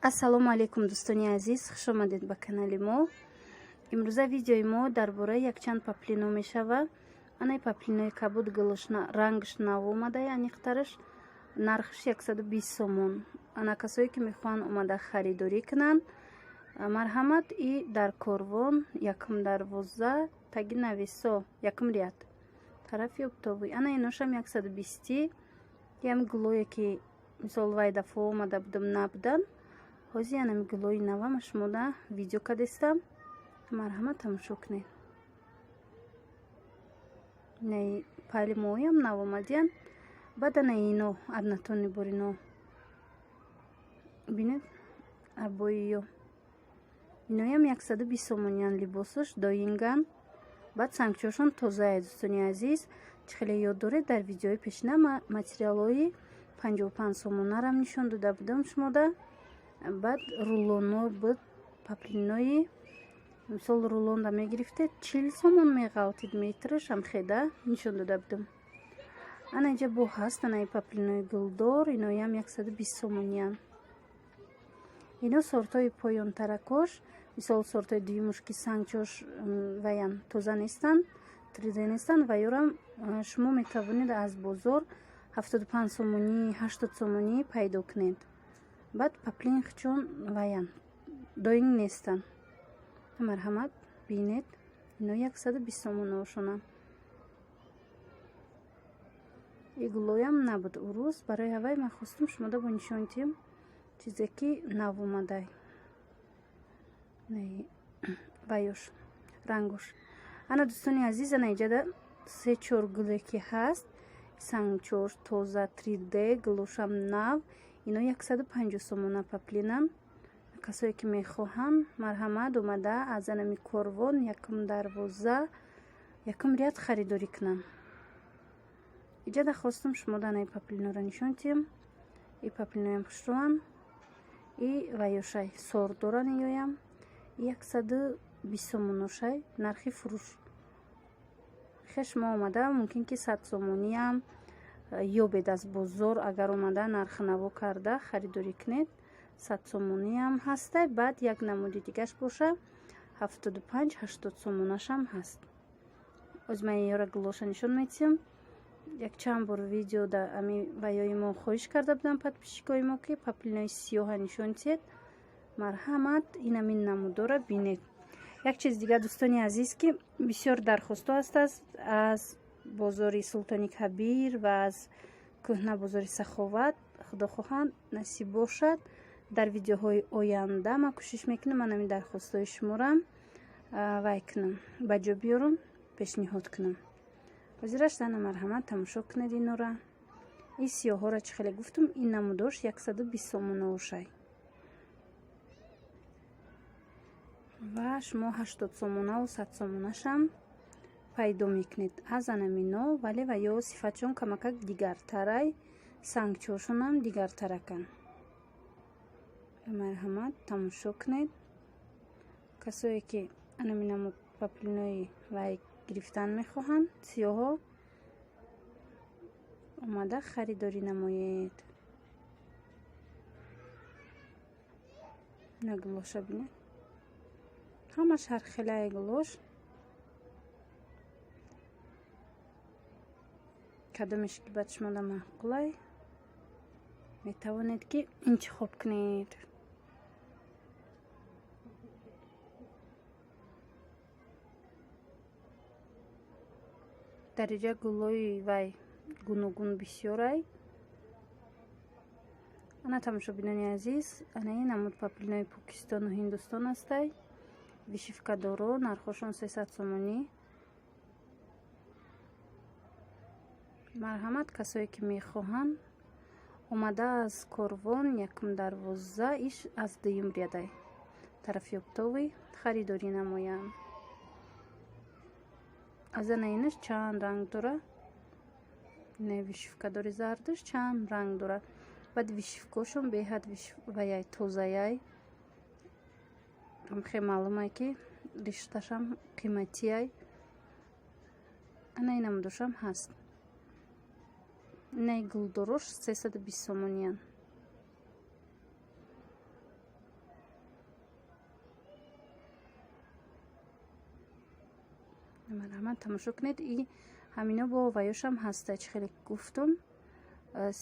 ассалому алайкум дӯстони азиз, хуш омадед ба канали мо. имрӯза видеои мо дар бораи якчанд паплино мешавад. Анаи паплинои кабуд гулуш рангш нав омада, аниқтараш нархш 120 сомон. Ана касое ки мехоҳанд омада харидорӣ кунанд, марҳамат и дар корвон 112 таги нависо 1 ряд тарафи октовӣ. Ана иношам 120. Ями гулое ки мисол вай дафо омада будам набудан, ҳози анами гулои навама шумода видео кадестам. Марҳамат тамошо кунед. Наи пайли моям нав омадиан. Баъда наи ино арнатони борино бинед абоиё иноям 120 сомонян. Либосаш доинган. баъд сангчошон тозае. дӯстони азиз, чӣ хеле ёд доред, дар видеои пешина материалҳои 55 сомонарам нишон дода будам шумода. баъд руллоно буд, паплинои мисол руллонда мегирифтед 40 сомон меғалтид метраш амхеда нишон дода будам. ана инҷа бо ҳаст анаи паплинои гулдор, иноям 120 сомонян. ино сортҳои поён таракош, мисол сортҳои дуюмуш ки сангчош ваян тоза нестанд, трида нестанд, ваёрам шумо метавонед аз бозор 75 сомонӣ 80 сомонӣ пайдо кунед. баъд паплин хчон ваян доинг нестанд. марҳамат бинед, ино 120 сомон ошонам. игулоям набуд урӯз, барои ҳавай ман хостум шумода бо нишон тиҳам чизе ки нав омадай. ваёш рангош. ана дӯстони азиз, ана иҷада 3-4 гуле ки ҳаст, сангчош тоза 3D гулошам нав, ино 150 сомона паплинам. касое ки мехоҳанд марҳамат омада аз анами корвон 112 1 ряд харидорӣ кунанд. иҷада хостум шумода анаи паплинора нишон тиҳам. и паплиноям хушрӯанд. и ваёшай сор доран иёям 120 сомоношай нархи фурӯш. хе шумо омада мумкин ки 100 сомониам ёбед аз бозор, агар омада нархнаво карда харидорӣ кунед 100 сомониам ҳастай. баъд як намуди дигаш боша 75-80 сомонашам ҳаст. оз ман ёра гулоша нишон метиҳам. якчанд бор видео да ами ваёи мо хоҳиш карда будам подписчикои мо ки паплинои сиёҳа нишон тиҳед. марҳамат инами намудора бинед. як чиз дига дӯстони азиз ки бисёр дархостҳо аст аз бозори Султони Кабир ва аз кӯҳна бозори Саховат. худохоҳанд насиб бошад дар видеоҳои оянда ман кӯшиш мекунам анами дархостҳои шуморам вай кунам, ба ҷо биёрам, пешниҳод кунам. ҳозираш дана марҳамат тамошо кунед инора. ин сиёҳора чӣ хеле гуфтум, ин намудош 120 сомона ошай. ва шумо 80 сомонаву 100 сомонашам пайдо мекунед аз анамино, вале ва ё сифатшон камакак дигартарай, сангчошонам дигартаракан. марҳамат тамошо кунед. касое ки анами намуд паплинои вай гирифтан мехоҳанд, сиёҳо омада харидорӣ намоед. наглоша бинед, ҳамаш ҳархелае гулош. кадомеш ки бад шумода маъқулай метавонед ки интихоб кунед. дар инҷа гулои вай гуногун бисёрай. ана тамошобинони азиз, ана ин намуд паплинои Покистону Ҳиндустон ҳастай. вишивкадоро нархошон 300 сомонӣ. марҳамат касое ки мехоҳанд омада аз корвон 112 иш аз дуюм рядай тарафи октовӣ харидорӣ намоянд. аз ана инаш чанд ранг дора. не вишивкадори зардош чанд ранг дора. баъд вишивкошон беҳад ваяй тозаяй. хе маълумай ки ришташам қиматияй. ана инамудошам ҳаст. Инай гулдорош 320 сомониян. марҳамат тамошо кунед. И ҳамино бо ваёшам ҳастай, чӣ хеле гуфтум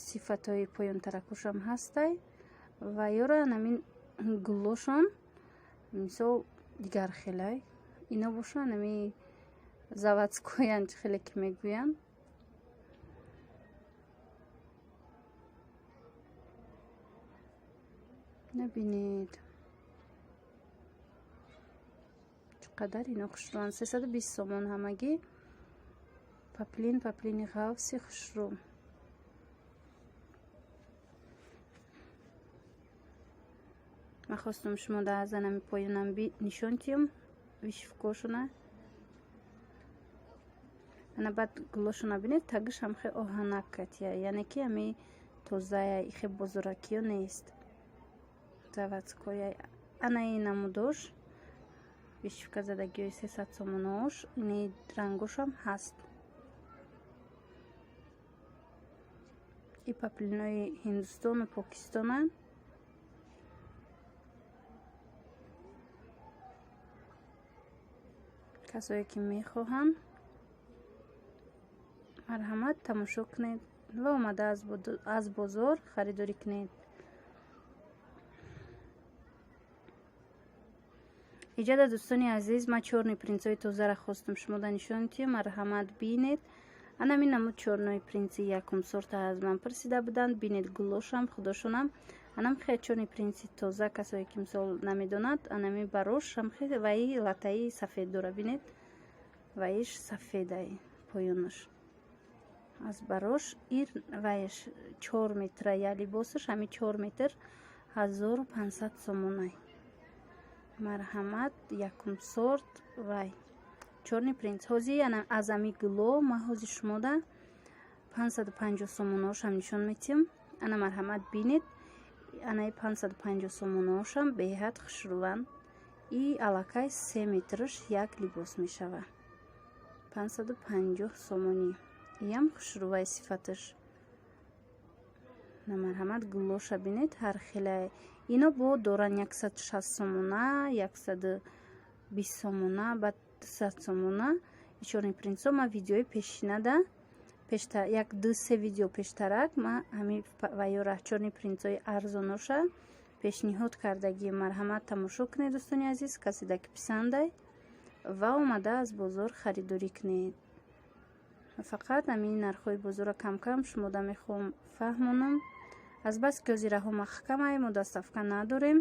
сифатҳои поёнтаракушам ҳастай. Ваёра намин гулошон мисол дигар хелай ино боша нами заводскоян, чӣ хеле ки мегӯянд. набинед чуқадар ино хушрӯанд. 320 сомон ҳамагӣ. паплини ғафси хушрӯ. ма хостум шумо дар занами поёнам нишон тиём вишивкошуна. ана баъд гулошуна бинед тагиш ҳам хе оҳанак катия, яъне ки ами тозая ихе бозуракиё нест. заводскоя ана и намудош вишивка задагиёи 300 сомонош ини рангошам ҳаст. и паплинои Ҳиндустону Покистона. касое ки мехоҳанд марҳамат тамошо кунед ва омада аз бозор харидорӣ кунед. иҷода дӯстони азиз, ма чорни принсои тозаро хостум шумода нишон тиё. марҳамат бинед. анамин намуд чорнои принси якум сорта аз ман пурсида буданд. бинед гулошам худошонам. анам хе чорни принси тоза касое ки мисол намедонад анами барош ҳамхе ваи латаи сафед дора. бинед ваиш сафедай поёнаш аз барош ир ваиш 4 метра я либосаш ҳами 4 метр 1500 сомонай. марҳамат якум сорт вай чорни принц. ҳози аз ами гуло ма ҳози шумода 550 сомоношам нишон метиҳам. ана марҳамат бинед анаи 550 сомоношам беҳад хушрӯванд. и аллакай 3 метраш як либос мешава. 550 сомонӣ иям хушрӯвай сифаташ. на марҳамат гулоша бинед ҳар хелай ино бо доран 160 сомона 120 сомона ба 200 сомона. чорни принсо ма видеои пешинада як 2-3 видео пештарак ма ҳами ваёра чорни принсои арзоноша пешниҳод кардагӣ. марҳамат тамошо кунед дӯстони азиз касида ки писандай ва омада аз бозор харидорӣ кунед. фақат ҳамин нархҳои бозора кам шумода мехоҳам фаҳмонам. азбаски ҳозираҳо маҳкамай мо доставка надорем.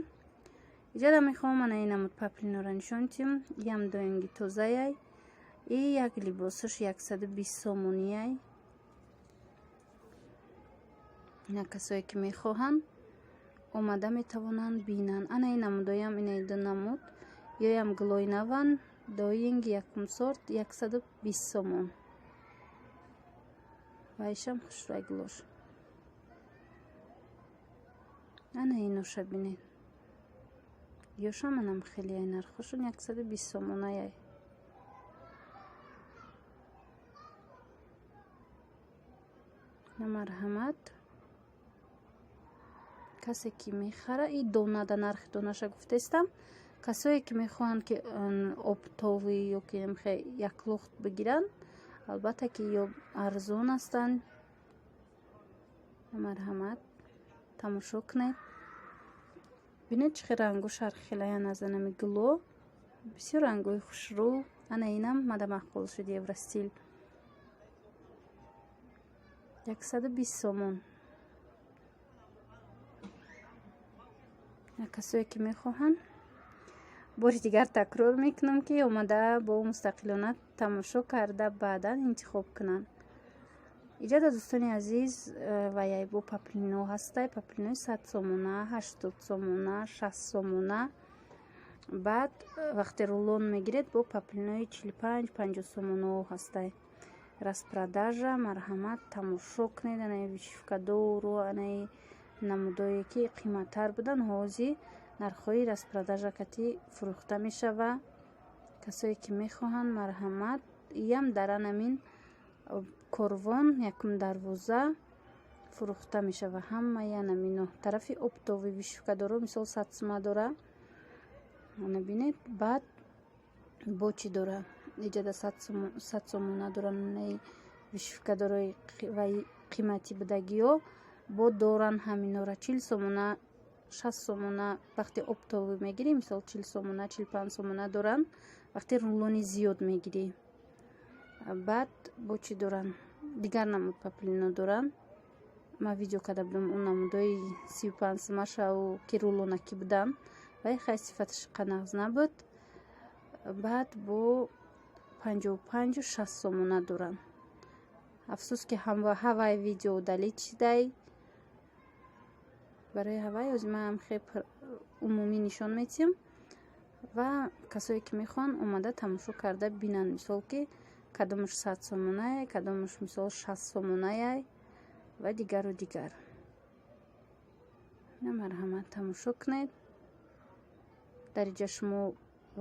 иҷода мехоҳам ана ин намуд паплинора нишон тиём. ям доинги тозаяй и як либосаш 120 сомонияй. ина касое ки мехоҳанд омада метавонанд бинанд. ана ин намудоям ина ду намуд ёям глои наван доинги якум сорт 120 сомон. вайшам хушрӯй гулош. ана иноша бинед ёшам анам хеле ай нархошон 120 сомонаяй. на марҳамат касе ки мехара и донада нархи донаша гуфтестам. касое ки мехоҳанд ки обтовӣ ё ки мехе як лухт бигиранд албатта ки ё арзон ҳастанд. марҳамат тамошо кунед. бинед чӣ хел рангош ҳархелаян аз анами гуло бисёр рангои хушрӯ. ана инам мада мақбул шуд евростил 120 сомон. касое ки мехоҳанд бори дигар такрор мекунам ки омада бо мустақилона тамошо карда баъдан интихоб кунанд. иҷода дӯстони азиз ваяй бо паплино ҳастай. паплинои 100 сомона 80 сомона 60 сомона. баъд вақте рулон мегиред бо паплинои 45-50 сомоно ҳастай. распродажа марҳамат тамошо кунед. анаи вишивкадору анаи намудое ки қиматтар буданд ҳози нархҳои распродажа кати фурӯхта мешава. касое ки мехоҳанд марҳамат иям дар анамин корвон якум дарвоза фурӯхта мешава. ҳамаи анамино тарафи обтови вишивкадоро мисол 100 сума дора. ана бинед баъд бо чӣ дора иҷада 100 сомона доран. Вишифкадорои қимати будагиё бо доран ҳаминора 40 сомона 60 сомона. Вақте оптовӣ мегирӣ, мисол 40 сомона 45 сомона доран. Вақте рулони зиёд мегирӣ, баъд бо чи доран дигар намуд паплино доран. Ман видео карда будам он намудои 35 сомашаву ки рулонаки будам, вай хай сифаташ қанағз набуд. баъд бо 55 60 сомона доран. афсус ки ҳавай видео далит шидай. барои ҳавай озимаам хеб умумӣ нишон метиҳам ва касое ки мехоҳанд омада тамошо карда бинанд. мисол ки кадомаш 100 сомонае, кадомаш мисол 60 сомонае ва дигару дигар. марҳамат тамошо кунед. дариҷа шумо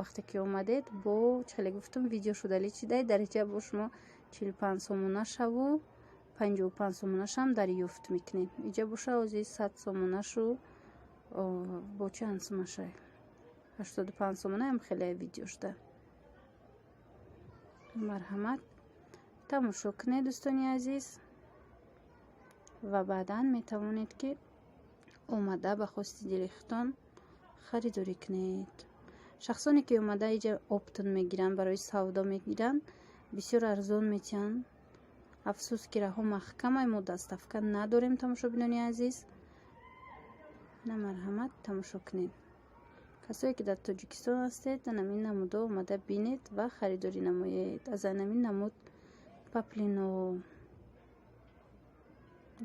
вақте ки омадед бо чхеле гуфтам видеошо далит шидаи дариҷа бо шумо 45 сомонашаву 55 сомонашам дарёфт мекунед. иҷа боша ози 100 сомонашу бо чанд сомаша 85 сомонаам хеле видео шуда. марҳамат тамошо кунед дӯстони азиз ва баъдан метавонед ки омада ба хости дили худтон харидорӣ кунед. шахсоне ки омада иҷа оптон мегиранд, барои савдо мегиранд, бисёр арзон метиҳанд. афсус ки раҳо маҳкамай, мо дастафка надорем. тамошобинони азиз, на марҳамат тамошо кунед. касое ки дар тоҷикистон ҳастед, намин намудо омада бинед ва харидорӣ намоед. аз намин намуд паплино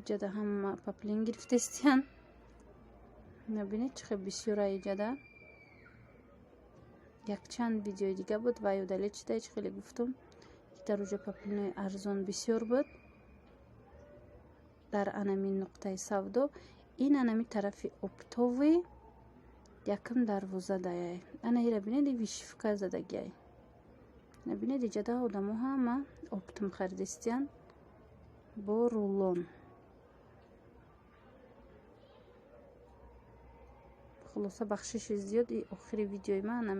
иҷада ҳама паплин гирифтестиян. набинед чӣ хел бисёра иҷада. якчанд видеои дига буд ва ёдалед шида чӣ хеле гуфтум ки дар уҷа паплинои арзон бисёр буд дар анамин нуқтаи савдо. ин анами тарафи оптовӣ якм дарвоза даяй. ана ира бинед вишифка задагияй. набинед иҷада одамо ҳама оптум харидистиян бо рулон. хулоса бахшиши зиёд. охири видеои ман